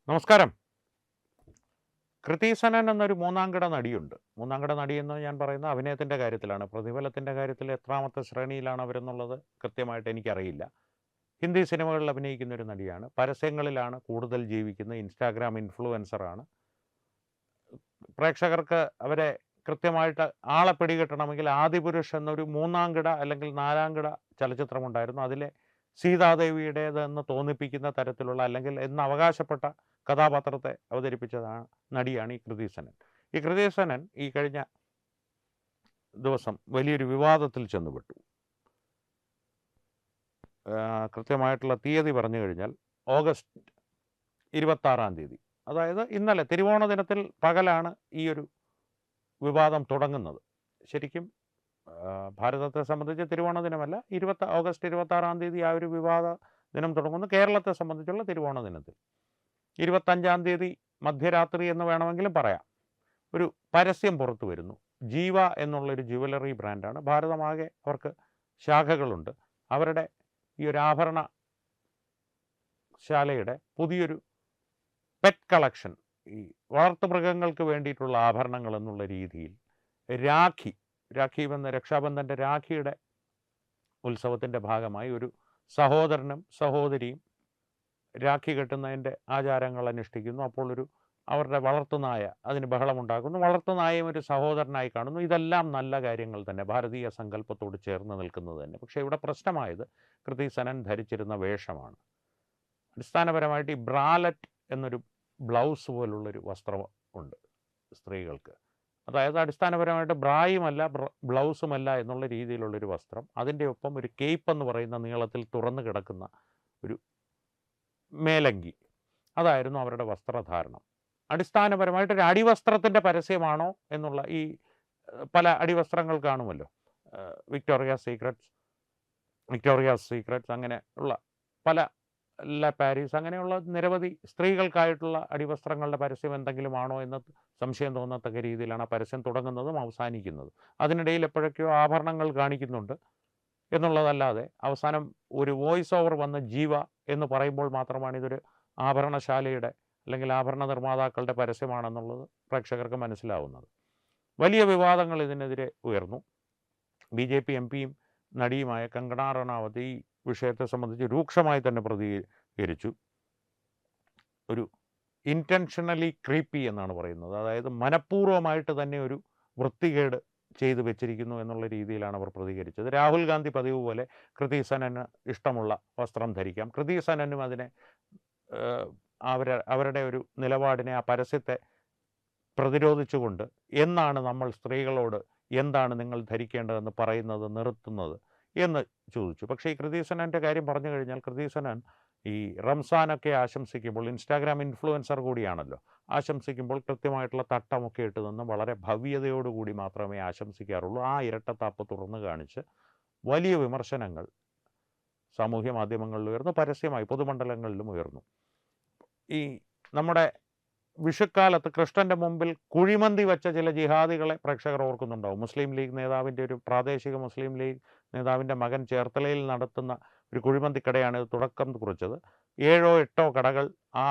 നമസ്കാരം. കൃതി സനൻ എന്നൊരു മൂന്നാംകിട നടിയുണ്ട്. മൂന്നാംകിട നടി എന്ന് ഞാൻ പറയുന്നത് അഭിനയത്തിൻ്റെ കാര്യത്തിലാണ്. പ്രതിഫലത്തിൻ്റെ കാര്യത്തിൽ എത്രാമത്തെ ശ്രേണിയിലാണ് അവരെന്നുള്ളത് കൃത്യമായിട്ട് എനിക്കറിയില്ല. ഹിന്ദി സിനിമകളിൽ അഭിനയിക്കുന്ന ഒരു നടിയാണ്. പരസ്യങ്ങളിലാണ് കൂടുതൽ ജീവിക്കുന്നത്. ഇൻസ്റ്റാഗ്രാം ഇൻഫ്ലുവൻസറാണ്. പ്രേക്ഷകർക്ക് അവരെ കൃത്യമായിട്ട് ആളെ പിടികിട്ടണമെങ്കിൽ ആദിപുരുഷ് എന്നൊരു മൂന്നാംകിട അല്ലെങ്കിൽ നാലാംകിട ചലച്ചിത്രമുണ്ടായിരുന്നു. അതിലെ സീതാദേവിയുടേതെന്ന് തോന്നിപ്പിക്കുന്ന തരത്തിലുള്ള അല്ലെങ്കിൽ എന്ന് അവകാശപ്പെട്ട കഥാപാത്രത്തെ അവതരിപ്പിച്ചതാണ് നടിയാണ് ഈ കൃതി സനൻ. ഈ കൃതി സനൻ ഈ കഴിഞ്ഞ ദിവസം വലിയൊരു വിവാദത്തിൽ ചെന്നുപെട്ടു. കൃത്യമായിട്ടുള്ള തീയതി പറഞ്ഞു കഴിഞ്ഞാൽ ഓഗസ്റ്റ് 26-ാം തീയതി, അതായത് ഇന്നലെ തിരുവോണ ദിനത്തിൽ പകലാണ് ഈ ഒരു വിവാദം തുടങ്ങുന്നത്. ശരിക്കും ഭാരതത്തെ സംബന്ധിച്ച് തിരുവോണ ദിനമല്ല, ഓഗസ്റ്റ് 26-ാം തീയതി ആ ഒരു വിവാദ ദിനം തുടങ്ങുന്നു. കേരളത്തെ സംബന്ധിച്ചുള്ള തിരുവോണ ദിനത്തിൽ 25-ാം തീയതി മധ്യരാത്രി എന്ന് വേണമെങ്കിലും പറയാം, ഒരു പരസ്യം പുറത്തു വരുന്നു. ജീവ എന്നുള്ളൊരു ജുവലറി ബ്രാൻഡാണ്. ഭാരതമാകെ അവർക്ക് ശാഖകളുണ്ട്. അവരുടെ ഈ ഒരു ആഭരണ ശാലയുടെ പുതിയൊരു പെറ്റ് കളക്ഷൻ, ഈ വളർത്തുമൃഗങ്ങൾക്ക് വേണ്ടിയിട്ടുള്ള ആഭരണങ്ങൾ എന്നുള്ള രീതിയിൽ രാഖി എന്ന രക്ഷാബന്ധൻ്റെ രാഖിയുടെ ഉത്സവത്തിൻ്റെ ഭാഗമായി ഒരു സഹോദരനും സഹോദരിയും രാഖി കെട്ടുന്നതിൻ്റെ ആചാരങ്ങൾ അനുഷ്ഠിക്കുന്നു. അപ്പോൾ അവരുടെ വളർത്തുനായ അതിന് ബഹളമുണ്ടാക്കുന്നു. വളർത്തുനായയും ഒരു സഹോദരനായി കാണുന്നു. ഇതെല്ലാം നല്ല കാര്യങ്ങൾ തന്നെ, ഭാരതീയ സങ്കല്പത്തോട് ചേർന്ന് നിൽക്കുന്നത് തന്നെ. പക്ഷേ ഇവിടെ പ്രശ്നമായത് കൃതി സനൻ ധരിച്ചിരുന്ന വേഷമാണ്. അടിസ്ഥാനപരമായിട്ട് ഈ ബ്രാലറ്റ് എന്നൊരു ബ്ലൗസ് പോലുള്ളൊരു വസ്ത്രം ഉണ്ട് സ്ത്രീകൾക്ക്. അതായത് അടിസ്ഥാനപരമായിട്ട് ബ്രായുമല്ല ബ്ലൗസുമല്ല എന്നുള്ള രീതിയിലുള്ളൊരു വസ്ത്രം. അതിൻ്റെ ഒപ്പം ഒരു കേപ്പ് എന്ന് പറയുന്ന നീളത്തിൽ തുറന്നു കിടക്കുന്ന ഒരു മേലങ്കി, അതായിരുന്നു അവരുടെ വസ്ത്രധാരണം. അടിസ്ഥാനപരമായിട്ട് ഒരു അടിവസ്ത്രത്തിൻ്റെ പരസ്യമാണോ എന്നുള്ള ഈ പല അടിവസ്ത്രങ്ങൾ കാണുമല്ലോ, വിക്ടോറിയാസ് സീക്രട്സ് അങ്ങനെ ഉള്ള പല പാരീസ് അങ്ങനെയുള്ള നിരവധി സ്ത്രീകൾക്കായിട്ടുള്ള അടിവസ്ത്രങ്ങളുടെ പരസ്യം എന്തെങ്കിലും ആണോ എന്ന് സംശയം തോന്നത്തക്ക രീതിയിലാണ് ആ പരസ്യം തുടങ്ങുന്നതും അവസാനിക്കുന്നതും. അതിനിടയിൽ എപ്പോഴൊക്കെയോ ആഭരണങ്ങൾ കാണിക്കുന്നുണ്ട് എന്നുള്ളതല്ലാതെ അവസാനം ഒരു വോയിസ് ഓവർ വന്ന് ജീവ എന്ന് പറയുമ്പോൾ മാത്രമാണ് ഇതൊരു ആഭരണശാലയുടെ അല്ലെങ്കിൽ ആഭരണ നിർമ്മാതാക്കളുടെ പരസ്യമാണെന്നുള്ളത് പ്രേക്ഷകർക്ക് മനസ്സിലാവുന്നത്. വലിയ വിവാദങ്ങൾ ഇതിനെതിരെ ഉയർന്നു. BJP MP-യും നടിയുമായ കങ്കണ റണാവത്ത് ഈ വിഷയത്തെ സംബന്ധിച്ച് രൂക്ഷമായി തന്നെ പ്രതികരിച്ചു. ഒരു ഇൻറ്റൻഷനലി ക്രീപ്പി എന്നാണ് പറയുന്നത്. അതായത് മനഃപൂർവ്വമായിട്ട് തന്നെ ഒരു വൃത്തികേട് ചെയ്തു വെച്ചിരിക്കുന്നു എന്നുള്ള രീതിയിലാണ് അവർ പ്രതികരിച്ചത്. രാഹുൽ ഗാന്ധി പതിവ് പോലെ കൃതി സനന് ഇഷ്ടമുള്ള വസ്ത്രം ധരിക്കാം, കൃതി സനനും അതിനെ അവരുടെ ഒരു നിലപാടിനെ, ആ പരസ്യത്തെ പ്രതിരോധിച്ചുകൊണ്ട് എന്നാണ് നമ്മൾ സ്ത്രീകളോട് എന്താണ് നിങ്ങൾ ധരിക്കേണ്ടതെന്ന് പറയുന്നത് നിർത്തുന്നത് എന്ന് ചോദിച്ചു. പക്ഷേ ഈ കൃതി സനൻ്റെ കാര്യം പറഞ്ഞു കഴിഞ്ഞാൽ, കൃതി സനൻ ഈ റംസാനൊക്കെ ആശംസിക്കുമ്പോൾ, ഇൻസ്റ്റാഗ്രാം ഇൻഫ്ലുവൻസർ കൂടിയാണല്ലോ, ആശംസിക്കുമ്പോൾ കൃത്യമായിട്ടുള്ള തട്ടമൊക്കെ ഇട്ട് നിന്ന് വളരെ ഭവ്യതയോടുകൂടി മാത്രമേ ആശംസിക്കാറുള്ളൂ. ആ ഇരട്ടത്താപ്പ് തുറന്നു കാണിച്ച് വലിയ വിമർശനങ്ങൾ സാമൂഹ്യ മാധ്യമങ്ങളിൽ ഉയർന്നു, പരസ്യമായി പൊതുമണ്ഡലങ്ങളിലും ഉയർന്നു. ഈ നമ്മുടെ വിഷുക്കാലത്ത് കൃഷ്ണൻ്റെ മുമ്പിൽ കുഴിമന്തി വെച്ച ചില ജിഹാദികളെ പ്രേക്ഷകർ ഓർക്കുന്നുണ്ടാവും. മുസ്ലിം ലീഗ് നേതാവിൻ്റെ ഒരു പ്രാദേശിക മുസ്ലിം ലീഗ് നേതാവിൻ്റെ മകൻ ചേർത്തലയിൽ നടത്തുന്ന ഒരു കുഴിമന്തിക്കടയാണ് ഇത് തുടക്കം കുറിച്ചത്. 7 or 8 കടകൾ ആ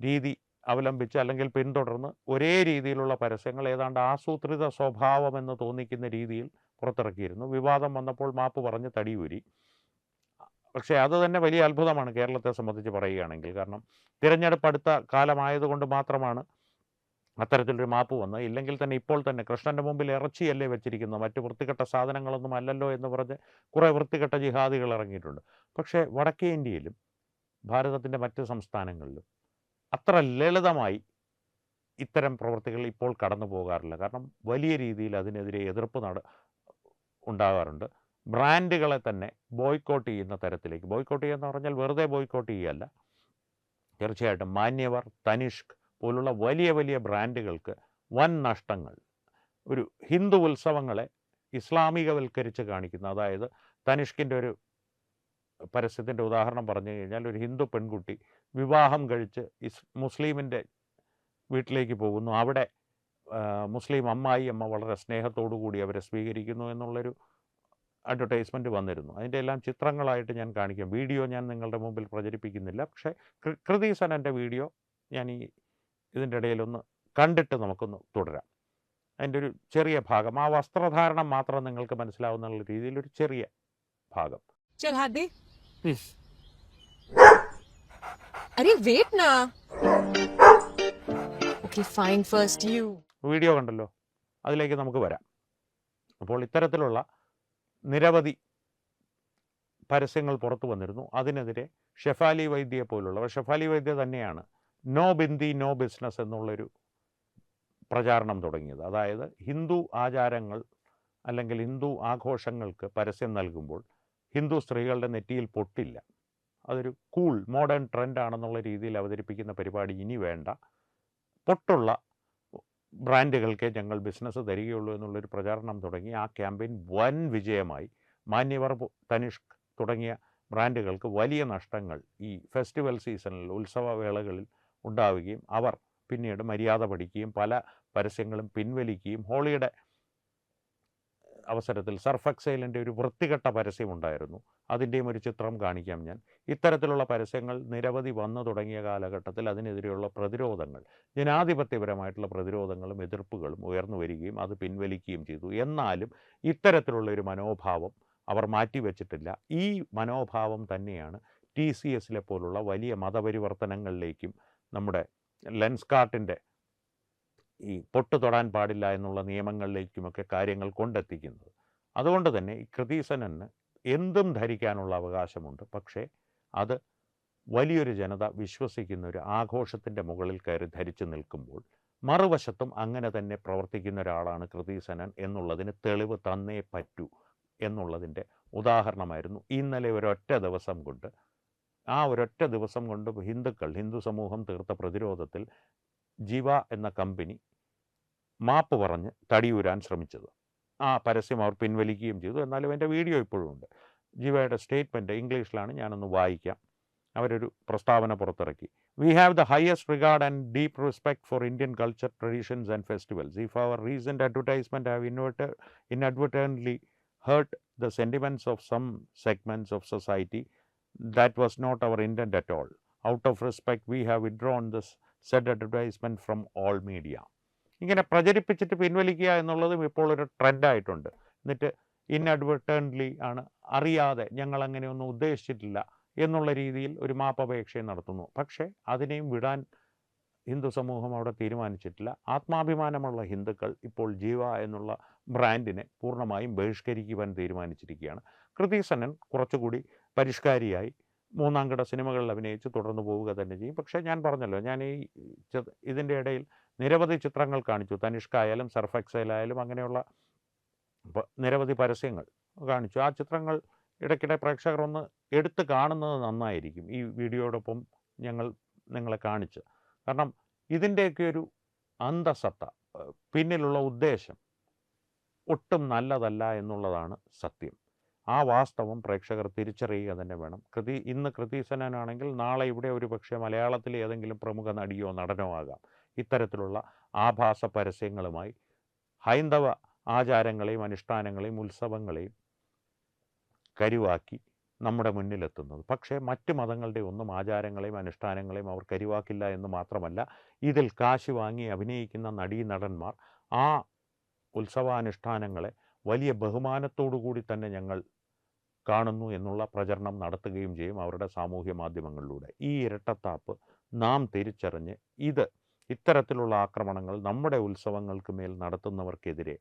രീതി അവലംബിച്ച് അല്ലെങ്കിൽ പിന്തുടർന്ന് ഒരേ രീതിയിലുള്ള പരസ്യങ്ങൾ ഏതാണ്ട് ആസൂത്രിത സ്വഭാവമെന്ന് തോന്നിക്കുന്ന രീതിയിൽ പുറത്തിറക്കിയിരുന്നു. വിവാദം വന്നപ്പോൾ മാപ്പ് പറഞ്ഞ് തടിയൂരി. പക്ഷേ അത് തന്നെ വലിയ അത്ഭുതമാണ് കേരളത്തെ സംബന്ധിച്ച് പറയുകയാണെങ്കിൽ. കാരണം തിരഞ്ഞെടുപ്പ് അടുത്ത കാലമായതുകൊണ്ട് മാത്രമാണ് അത്തരത്തിലൊരു മാപ്പ് വന്നത്. ഇല്ലെങ്കിൽ തന്നെ ഇപ്പോൾ തന്നെ കൃഷ്ണൻ്റെ മുമ്പിൽ ഇറച്ചിയല്ലേ വെച്ചിരിക്കുന്നത്, മറ്റ് വൃത്തികെട്ട സാധനങ്ങളൊന്നും അല്ലല്ലോ എന്ന് പറഞ്ഞ് കുറേ വൃത്തികെട്ട ജിഹാദികൾ ഇറങ്ങിയിട്ടുണ്ട്. പക്ഷേ വടക്കേ ഇന്ത്യയിലും ഭാരതത്തിൻ്റെ മറ്റ് സംസ്ഥാനങ്ങളിലും അത്ര ലളിതമായി ഇത്തരം പ്രവൃത്തികൾ ഇപ്പോൾ കടന്നു പോകാറില്ല. കാരണം വലിയ രീതിയിൽ അതിനെതിരെ എതിർപ്പ് ഉണ്ടാകാറുണ്ട്. ബ്രാൻഡുകളെ തന്നെ ബോയ്ക്കോട്ട് ചെയ്യുന്ന തരത്തിലേക്ക്, ബോയ്ക്കോട്ട് ചെയ്യുക എന്ന് പറഞ്ഞാൽ വെറുതെ ബോയ്ക്കോട്ട് ചെയ്യുകയല്ല, തീർച്ചയായിട്ടും മാന്യവർ, തനിഷ്ക് പോലുള്ള വലിയ വലിയ ബ്രാൻഡുകൾക്ക് വൻ നഷ്ടങ്ങൾ. ഒരു ഹിന്ദു ഉത്സവങ്ങളെ ഇസ്ലാമികവൽക്കരിച്ച് കാണിക്കുന്ന, അതായത് തനിഷ്കിൻ്റെ ഒരു പരസ്യത്തിൻ്റെ ഉദാഹരണം പറഞ്ഞു കഴിഞ്ഞാൽ, ഒരു ഹിന്ദു പെൺകുട്ടി വിവാഹം കഴിച്ച് മുസ്ലിമിൻ്റെ വീട്ടിലേക്ക് പോകുന്നു, അവിടെ മുസ്ലിം അമ്മ വളരെ സ്നേഹത്തോടു കൂടി അവരെ സ്വീകരിക്കുന്നു എന്നുള്ളൊരു അഡ്വർടൈസ്മെൻറ്റ് വന്നിരുന്നു. അതിൻ്റെ എല്ലാം ചിത്രങ്ങളായിട്ട് ഞാൻ കാണിക്കാം. വീഡിയോ ഞാൻ നിങ്ങളുടെ മുമ്പിൽ പ്രചരിപ്പിക്കുന്നില്ല. പക്ഷേ കൃതി സനൻ്റെ വീഡിയോ ഞാൻ ഇതിൻ്റെ ഇടയിലൊന്ന് കണ്ടിട്ട് നമുക്കൊന്ന് തുടരാം. അതിൻ്റെ ഒരു ചെറിയ ഭാഗം, ആ വസ്ത്രധാരണം മാത്രം നിങ്ങൾക്ക് മനസ്സിലാവുന്ന രീതിയിൽ ഒരു ചെറിയ ഭാഗം. चल हाथ दे। अरे वेट ना। Okay fine, first you. Video കണ്ടല്ലോ, അതിലേക്ക് നമുക്ക് വരാം. അപ്പോൾ ഇത്തരത്തിലുള്ള നിരവധി പരസ്യങ്ങൾ പുറത്തു വന്നിരുന്നു. അതിനെതിരെ ഷെഫാലി വൈദ്യയെ പോലുള്ള, ഷെഫാലി വൈദ്യ തന്നെയാണ് നോ ബിന്ദി നോ ബിസിനസ് എന്നുള്ളൊരു പ്രചാരണം തുടങ്ങിയത്. അതായത് ഹിന്ദു ആചാരങ്ങൾ അല്ലെങ്കിൽ ഹിന്ദു ആഘോഷങ്ങൾക്ക് പരസ്യം നൽകുമ്പോൾ ഹിന്ദു സ്ത്രീകളുടെ നെറ്റിയിൽ പൊട്ടില്ല, അതൊരു കൂൾ മോഡേൺ ട്രെൻഡാണെന്നുള്ള രീതിയിൽ അവതരിപ്പിക്കുന്ന പരിപാടി ഇനി വേണ്ട, പൊട്ടുള്ള ബ്രാൻഡുകൾക്കേ ഞങ്ങൾ ബിസിനസ് തരികയുള്ളൂ എന്നുള്ളൊരു പ്രചാരണം തുടങ്ങി. ആ ക്യാമ്പയിൻ വൻ വിജയമായി. മാന്യവർ, തനിഷ്ക് തുടങ്ങിയ ബ്രാൻഡുകൾക്ക് വലിയ നഷ്ടങ്ങൾ ഈ ഫെസ്റ്റിവൽ സീസണിൽ, ഉത്സവവേളകളിൽ ഉണ്ടാവുകയും അവർ പിന്നീട് മര്യാദ പഠിക്കുകയും പല പരസ്യങ്ങളും പിൻവലിക്കുകയും, ഹോളിയുടെ അവസരത്തിൽ സർഫ് എക്സൈലിൻ്റെ ഒരു വൃത്തികെട്ട പരസ്യമുണ്ടായിരുന്നു, അതിൻ്റെയും ഒരു ചിത്രം കാണിക്കാം ഞാൻ. ഇത്തരത്തിലുള്ള പരസ്യങ്ങൾ നിരവധി വന്നു തുടങ്ങിയ കാലഘട്ടത്തിൽ അതിനെതിരെയുള്ള പ്രതിരോധങ്ങൾ, ജനാധിപത്യപരമായിട്ടുള്ള പ്രതിരോധങ്ങളും എതിർപ്പുകളും ഉയർന്നു വരികയും അത് പിൻവലിക്കുകയും ചെയ്തു. എന്നാലും ഇത്തരത്തിലുള്ളൊരു മനോഭാവം അവർ മാറ്റിവെച്ചിട്ടില്ല. ഈ മനോഭാവം തന്നെയാണ് TCSലെ പോലുള്ള വലിയ മതപരിവർത്തനങ്ങളിലേക്കും നമ്മുടെ ലെൻസ്കാർട്ടിൻ്റെ ഈ പൊട്ട് തൊടാൻ പാടില്ല എന്നുള്ള നിയമങ്ങളിലേക്കുമൊക്കെ കാര്യങ്ങൾ കൊണ്ടെത്തിക്കുന്നത്. അതുകൊണ്ട് തന്നെ ഈ കൃതി സെനന് എന്തും ധരിക്കാനുള്ള അവകാശമുണ്ട്. പക്ഷേ അത് വലിയൊരു ജനത വിശ്വസിക്കുന്ന ഒരു ആഘോഷത്തിൻ്റെ മുകളിൽ കയറി ധരിച്ചു നിൽക്കുമ്പോൾ മറുവശത്തും അങ്ങനെ തന്നെ പ്രവർത്തിക്കുന്ന ഒരാളാണ് കൃതി സെനൻ എന്നുള്ളതിന് തെളിവ് തന്നേ പറ്റൂ എന്നുള്ളതിൻ്റെ ഉദാഹരണമായിരുന്നു ഇന്നലെ ഒരൊറ്റ ദിവസം കൊണ്ട്. ആ ഒരൊറ്റ ദിവസം കൊണ്ട് ഹിന്ദു സമൂഹം തീർത്ത പ്രതിരോധത്തിൽ ജീവ എന്ന കമ്പനി മാപ്പ് പറഞ്ഞ് തടിയൂരാൻ ശ്രമിച്ചത്. ആ പരസ്യം അവർ പിൻവലിക്കുകയും ചെയ്തു. എന്നാലും എൻ്റെ വീഡിയോ ഇപ്പോഴും ഉണ്ട്. ജീവയുടെ സ്റ്റേറ്റ്മെൻറ്റ് ഇംഗ്ലീഷിലാണ്, ഞാനൊന്ന് വായിക്കാം. അവരൊരു പ്രസ്താവന പുറത്തിറക്കി. We have the highest regard and deep respect for Indian culture, traditions and festivals. If our recent advertisement have inadvertently hurt the sentiments of some segments of society, that was not our intent at all. Out of respect, we have withdrawn this said advertisement from all media. ഇങ്ങനെ പ്രചരിപ്പിച്ചിട്ട് പിൻവലിക്കുക എന്നുള്ളതും ഇപ്പോൾ ഒരു ട്രെൻഡായിട്ടുണ്ട്. എന്നിട്ട് ഇൻഅഡ്വർട്ടൻ്റ്ലി ആണ്, അറിയാതെ ഞങ്ങൾ അങ്ങനെയൊന്നും ഉദ്ദേശിച്ചിട്ടില്ല എന്നുള്ള രീതിയിൽ ഒരു മാപ്പപേക്ഷയും നടത്തുന്നു. പക്ഷേ അതിനെയും വിടാൻ ഹിന്ദു സമൂഹം അവിടെ തീരുമാനിച്ചിട്ടില്ല. ആത്മാഭിമാനമുള്ള ഹിന്ദുക്കൾ ഇപ്പോൾ ജീവ എന്നുള്ള ബ്രാൻഡിനെ പൂർണ്ണമായും ബഹിഷ്കരിക്കുവാൻ തീരുമാനിച്ചിരിക്കുകയാണ്. കൃതി സെനൻ കുറച്ചുകൂടി പരിഷ്കാരിയായി മൂന്നാംകിട സിനിമകളിൽ അഭിനയിച്ച് തുടർന്ന് പോവുക തന്നെ ചെയ്യും. പക്ഷേ ഞാൻ പറഞ്ഞല്ലോ, ഞാൻ ഇതിൻ്റെ ഇടയിൽ നിരവധി ചിത്രങ്ങൾ കാണിച്ചു. തനിഷ്കായാലും സർഫ് എക്സൈലായാലും അങ്ങനെയുള്ള നിരവധി പരസ്യങ്ങൾ കാണിച്ചു. ആ ചിത്രങ്ങൾ ഇടയ്ക്കിടെ പ്രേക്ഷകർ ഒന്ന് എടുത്ത് കാണുന്നത് നന്നായിരിക്കും. ഈ വീഡിയോടൊപ്പം നിങ്ങളെ കാണിച്ച്, കാരണം ഇതിൻ്റെയൊക്കെ ഒരു അന്തസത്ത, പിന്നിലുള്ള ഉദ്ദേശം ഒട്ടും നല്ലതല്ല എന്നുള്ളതാണ് സത്യം. ആ വാസ്തവം പ്രേക്ഷകർ തിരിച്ചറിയുക തന്നെ വേണം. ഇന്ന് കൃതി സെനനാണെങ്കിൽ നാളെ ഇവിടെ ഒരു പക്ഷേ മലയാളത്തിലെ ഏതെങ്കിലും പ്രമുഖ നടിയോ നടനോ ആകാം. ഇത്തരത്തിലുള്ള ആഭാസ പരസ്യങ്ങളുമായി ഹൈന്ദവ ആചാരങ്ങളെയും അനുഷ്ഠാനങ്ങളെയും ഉത്സവങ്ങളെയും കരുവാക്കി നമ്മുടെ മുന്നിലെത്തുന്നത്. പക്ഷേ മറ്റ് മതങ്ങളുടെ ഒന്നും ആചാരങ്ങളെയും അനുഷ്ഠാനങ്ങളെയും അവർ കരുവാക്കില്ല എന്ന് മാത്രമല്ല, ഇതിൽ കാശ് വാങ്ങി അഭിനയിക്കുന്ന നടീനടന്മാർ ആ ഉത്സവാനുഷ്ഠാനങ്ങളെ വലിയ ബഹുമാനത്തോടു കൂടി തന്നെ ഞങ്ങൾ കാണുന്നു എന്നുള്ള പ്രചരണം നടത്തുകയും ചെയ്യും അവരുടെ സാമൂഹ്യ മാധ്യമങ്ങളിലൂടെ. ഈ ഇരട്ടത്താപ്പ് നാം തിരിച്ചറിഞ്ഞ് ഇത്തരത്തിലുള്ള ആക്രമണങ്ങൾ നമ്മുടെ ഉത്സവങ്ങൾക്ക് മേൽ നടത്തുന്നവർക്കെതിരെ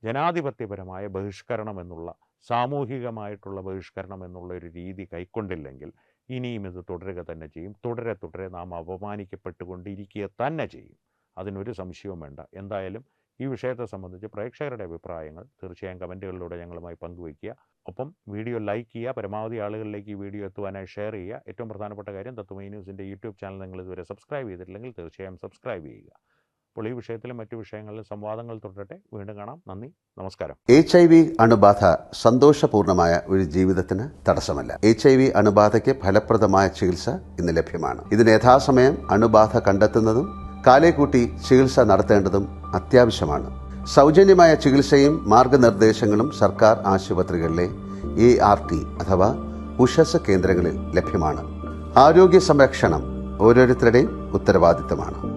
ജനാധിപത്യപരമായ ബഹിഷ്കരണം എന്നുള്ള, സാമൂഹികമായിട്ടുള്ള ബഹിഷ്കരണം എന്നുള്ള ഒരു രീതി കൈക്കൊണ്ടില്ലെങ്കിൽ ഇനിയും ഇത് തുടരുക തന്നെ ചെയ്യും. തുടരെ നാം അപമാനിക്കപ്പെട്ടുകൊണ്ടിരിക്കുക തന്നെ ചെയ്യും. അതിനൊരു സംശയവും വേണ്ട. എന്തായാലും ഈ വിഷയത്തെ സംബന്ധിച്ച് പ്രേക്ഷകരുടെ അഭിപ്രായങ്ങൾ തീർച്ചയായും കമൻറ്റുകളിലൂടെ ഞങ്ങളുമായി പങ്കുവയ്ക്കുക. ഒപ്പം വീഡിയോ ലൈക്ക് ചെയ്യുക, പരമാവധി ആളുകളിലേക്ക് ഈ വീഡിയോ എത്തുവാനായി ഷെയർ ചെയ്യുക. ഏറ്റവും പ്രധാനപ്പെട്ട കാര്യം, തത്വമയി ന്യൂസിൻ്റെ യൂട്യൂബ് ചാനൽ നിങ്ങൾ ഇതുവരെ സബ്സ്ക്രൈബ് ചെയ്തിട്ടില്ലെങ്കിൽ തീർച്ചയായും സബ്സ്ക്രൈബ് ചെയ്യുക. അപ്പോൾ ഈ വിഷയത്തിലും മറ്റു വിഷയങ്ങളിലും സംവാദങ്ങൾ തുടരട്ടെ. വീണ്ടും കാണാം. നന്ദി, നമസ്കാരം. HIV അണുബാധ സന്തോഷപൂർണ്ണമായ ഒരു ജീവിതത്തിന് തടസ്സമല്ല. HIV അണുബാധയ്ക്ക് ഫലപ്രദമായ ചികിത്സ ഇന്ന് ലഭ്യമാണ്. ഇതിന് യഥാസമയം അണുബാധ കണ്ടെത്തുന്നതും കാലേക്കൂട്ടി ചികിത്സ നടത്തേണ്ടതും അത്യാവശ്യമാണ്. സൗജന്യമായ ചികിത്സയും മാർഗനിർദ്ദേശങ്ങളും സർക്കാർ ആശുപത്രികളിലെ ART അഥവാ ഉഷസ് കേന്ദ്രങ്ങളിൽ ലഭ്യമാണ്. ആരോഗ്യ സംരക്ഷണം ഓരോരുത്തരുടെയും ഉത്തരവാദിത്തമാണ്.